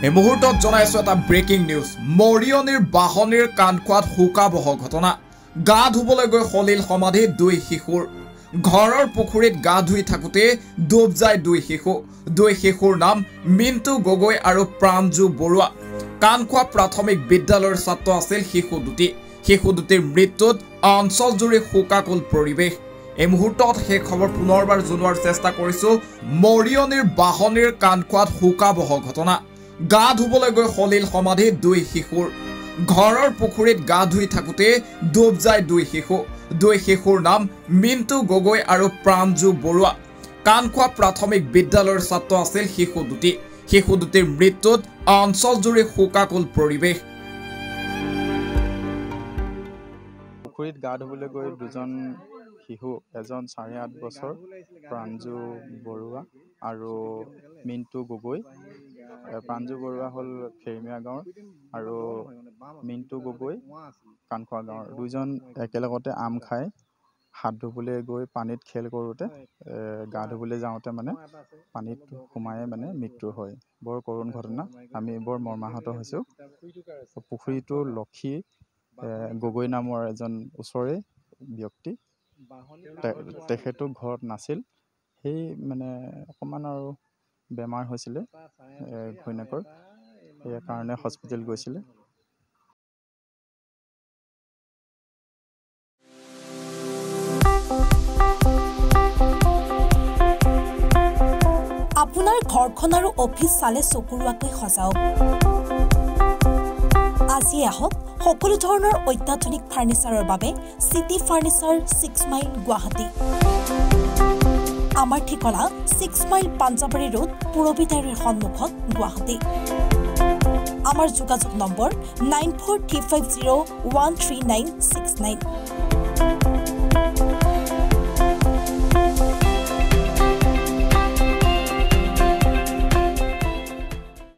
এই মুহূৰ্তত জনাইছো এটা ব্ৰেকিং নিউজ মৰিয়নিৰ বাহনীৰ কাণখোৱাত হুকাবহ ঘটনা গা ধুবলৈ গৈ খলিল সমাধি দুই শিশুৰ ঘৰৰ পুখুৰীত গা ধুই থাকোতে ডুব যায় দুই শিশুৰ নাম মিন্টু গগৈ আৰু প্ৰাঞ্জু বৰুৱা কাণখোৱা প্ৰাথমিক বিদ্যালয়ৰ ছাত্ৰ আছিল শিশু দুটিৰ মৃত্যুত অঞ্চলজুৰি শোকাকুল পৰিৱেশ এই মুহূৰ্তত সেই খবৰ পুনৰবাৰ জনোৱাৰ চেষ্টা কৰিছো মৰিয়নিৰ বাহনীৰ কাণখোৱাত হুকাবহ ঘটনা গা ধুবলৈ গৈ খলিল সমাধি দুই শিশুৰ ঘৰৰ পুখুৰীত গা ধুই থাকোতে ডুব যায় দুই শিশুৰ নাম মিন্টু গগৈ আৰু প্ৰাঞ্জু বৰুৱা কাণখোৱা প্ৰাথমিক বিদ্যালয়ৰ ছাত্ৰ আছিল শিশু দুটিৰ মৃত্যুত অঞ্চলজুৰি শোকাকুল পৰিৱেশ পুখুৰীত গা ধুবলৈ গৈ দুজন শিশু এজন 8.5 বছৰ প্ৰাঞ্জু বৰুৱা আৰু মিন্টু গগৈ প্ৰাঞ্জু বৰুৱা হ'ল খেৰমিয়া গাঁৱৰ আৰু মিন্টু গগৈ কাণখোৱা গাঁৱৰ দুজন একেলগতে আম খাই হাত ধুবলৈ গৈ পানীত খেল কৰোঁতে গা ধুবলৈ যাওঁতে মানে পানীত সোমায়ে মানে মৃত্যু হয় বৰ কৰুণ ঘটনা আমি বৰ মৰ্মাহত হৈছোঁ পুখুৰীটো লক্ষী গগৈ নামৰ এজন ওচৰৰে ব্যক্তি তেখেতো ঘৰত নাছিল সেই মানে অকণমান আৰু বেমাৰ হৈছিলে ঘৈণীয়েকৰ সেই কাৰণে হস্পিটেল গৈছিলে আপোনাৰ ঘৰখন আৰু অফিচ চালে চকুৰুৱাকৈ সজাওক আজি আহক সকলো ধৰণৰ অত্যাধুনিক ফাৰ্নিচাৰৰ বাবে সিটি ফাৰ্নিচাৰ 6 মাইল গুৱাহাটী আমাৰ ঠিকনা 6 মাইল পাঞ্জাবাৰী ৰোড পুৰবিতাৰীৰ সন্মুখত গুৱাহাটী আমাৰ যোগাযোগ নম্বৰ 9435013969